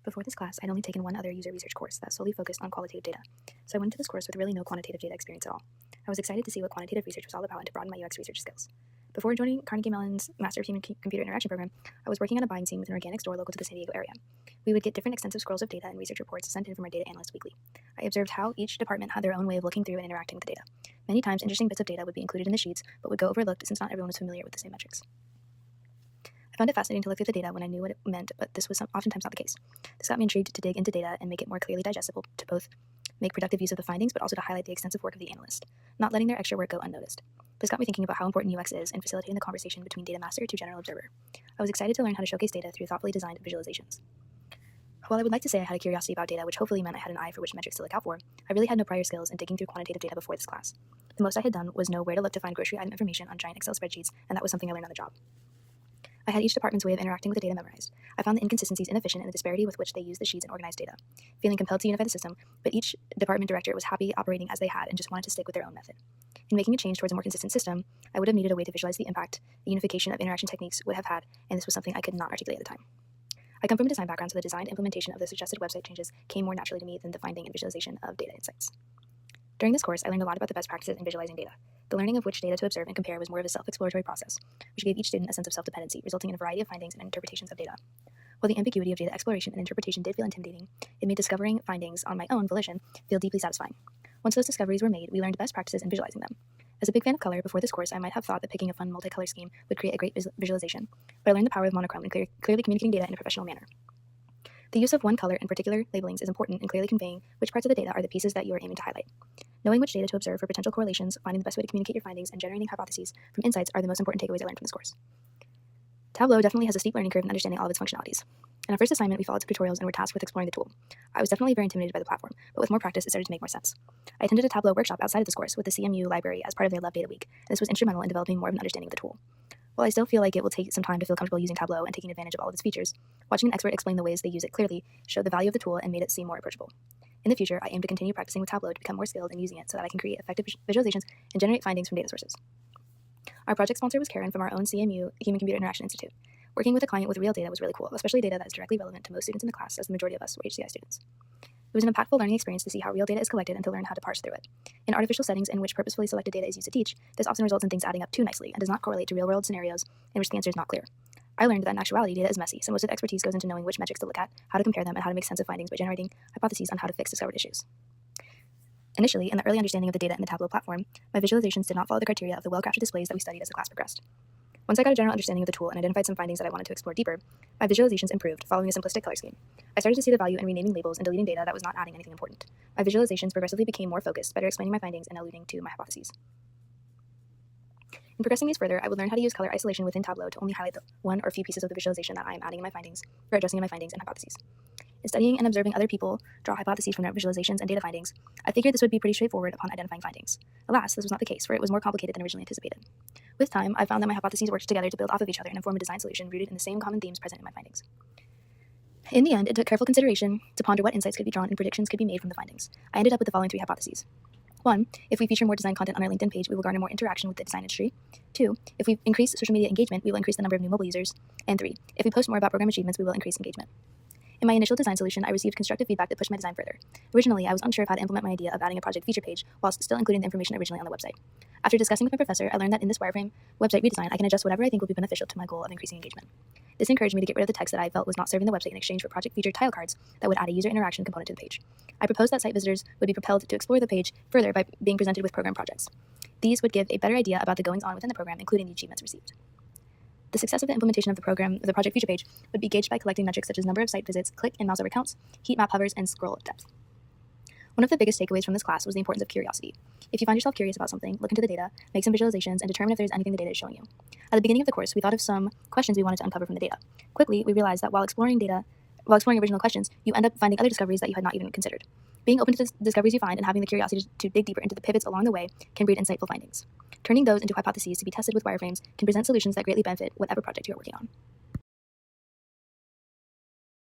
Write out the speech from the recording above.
Before this class, I'd only taken one other user research course that solely focused on qualitative data, so I went into this course with really no quantitative data experience at all. I was excited to see what quantitative research was all about and to broaden my UX research skills. Before joining Carnegie Mellon's Master of Human Computer Interaction program, I was working on a buying team with an organic store local to the San Diego area. We would get different extensive scrolls of data and research reports sent in from our data analyst weekly. I observed how each department had their own way of looking through and interacting with the data. Many times, interesting bits of data would be included in the sheets, but would go overlooked since not everyone was familiar with the same metrics. I found it fascinating to look through the data when I knew what it meant, but this was oftentimes not the case. This got me intrigued to dig into data and make it more clearly digestible to both make productive use of the findings, but also to highlight the extensive work of the analyst, not letting their extra work go unnoticed. This got me thinking about how important UX is in facilitating the conversation between data master to general observer. I was excited to learn how to showcase data through thoughtfully designed visualizations. While I would like to say I had a curiosity about data, which hopefully meant I had an eye for which metrics to look out for, I really had no prior skills in digging through quantitative data before this class. The most I had done was know where to look to find grocery item information on giant Excel spreadsheets, and that was something I learned on the job. I had each department's way of interacting with the data memorized. I found the inconsistencies inefficient and the disparity with which they used the sheets and organized data. Feeling compelled to unify the system, but each department director was happy operating as they had and just wanted to stick with their own method. In making a change towards a more consistent system, I would have needed a way to visualize the impact the unification of interaction techniques would have had, and this was something I could not articulate at the time. I come from a design background, so the design implementation of the suggested website changes came more naturally to me than the finding and visualization of data insights. During this course, I learned a lot about the best practices in visualizing data. The learning of which data to observe and compare was more of a self-exploratory process, which gave each student a sense of self-dependency, resulting in a variety of findings and interpretations of data. While the ambiguity of data exploration and interpretation did feel intimidating, it made discovering findings on my own volition feel deeply satisfying. Once those discoveries were made, we learned best practices in visualizing them. As a big fan of color, before this course, I might have thought that picking a fun multicolor scheme would create a great visualization, but I learned the power of monochrome and clearly communicating data in a professional manner. The use of one color and particular labelings is important in clearly conveying which parts of the data are the pieces that you are aiming to highlight. Knowing which data to observe for potential correlations, finding the best way to communicate your findings, and generating hypotheses from insights are the most important takeaways I learned from this course. Tableau definitely has a steep learning curve in understanding all of its functionalities. In our first assignment, we followed some tutorials and were tasked with exploring the tool. I was definitely very intimidated by the platform, but with more practice, it started to make more sense. I attended a Tableau workshop outside of this course with the CMU library as part of their Love Data Week, and this was instrumental in developing more of an understanding of the tool. While I still feel like it will take some time to feel comfortable using Tableau and taking advantage of all of its features, watching an expert explain the ways they use it clearly showed the value of the tool and made it seem more approachable. In the future, I aim to continue practicing with Tableau to become more skilled in using it so that I can create effective visualizations and generate findings from data sources. Our project sponsor was Karen from our own CMU Human Computer Interaction Institute. Working with a client with real data was really cool, especially data that is directly relevant to most students in the class, as the majority of us were HCI students. It was an impactful learning experience to see how real data is collected and to learn how to parse through it. In artificial settings in which purposefully selected data is used to teach, this often results in things adding up too nicely and does not correlate to real-world scenarios in which the answer is not clear. I learned that in actuality, data is messy, so most of the expertise goes into knowing which metrics to look at, how to compare them, and how to make sense of findings by generating hypotheses on how to fix discovered issues. Initially, in the early understanding of the data in the Tableau platform, my visualizations did not follow the criteria of the well-crafted displays that we studied as the class progressed. Once I got a general understanding of the tool and identified some findings that I wanted to explore deeper, my visualizations improved, following a simplistic color scheme. I started to see the value in renaming labels and deleting data that was not adding anything important. My visualizations progressively became more focused, better explaining my findings and alluding to my hypotheses. In progressing these further, I would learn how to use color isolation within Tableau to only highlight the one or few pieces of the visualization that I am adding in my findings, or addressing in my findings and hypotheses. In studying and observing other people draw hypotheses from their visualizations and data findings, I figured this would be pretty straightforward upon identifying findings. Alas, this was not the case, for it was more complicated than originally anticipated. With time, I found that my hypotheses worked together to build off of each other and form a design solution rooted in the same common themes present in my findings. In the end, it took careful consideration to ponder what insights could be drawn and predictions could be made from the findings. I ended up with the following 3 hypotheses. 1. If we feature more design content on our LinkedIn page, we will garner more interaction with the design industry. 2. If we increase social media engagement, we will increase the number of new mobile users. And 3. If we post more about program achievements, we will increase engagement. In my initial design solution, I received constructive feedback that pushed my design further. Originally, I was unsure of how to implement my idea of adding a project feature page whilst still including the information originally on the website. After discussing with my professor, I learned that in this wireframe website redesign, I can adjust whatever I think will be beneficial to my goal of increasing engagement. This encouraged me to get rid of the text that I felt was not serving the website in exchange for project feature tile cards that would add a user interaction component to the page. I proposed that site visitors would be propelled to explore the page further by being presented with program projects. These would give a better idea about the goings-on within the program, including the achievements received. The success of the implementation of the project feature page would be gauged by collecting metrics such as number of site visits, click and mouse over counts, heat map hovers, and scroll depth. One of the biggest takeaways from this class was the importance of curiosity. If you find yourself curious about something, look into the data, make some visualizations, and determine if there's anything the data is showing you. At the beginning of the course, we thought of some questions we wanted to uncover from the data. Quickly, we realized that while exploring original questions, you end up finding other discoveries that you had not even considered. Being open to the discoveries you find and having the curiosity to dig deeper into the pivots along the way can breed insightful findings. Turning those into hypotheses to be tested with wireframes can present solutions that greatly benefit whatever project you are working on.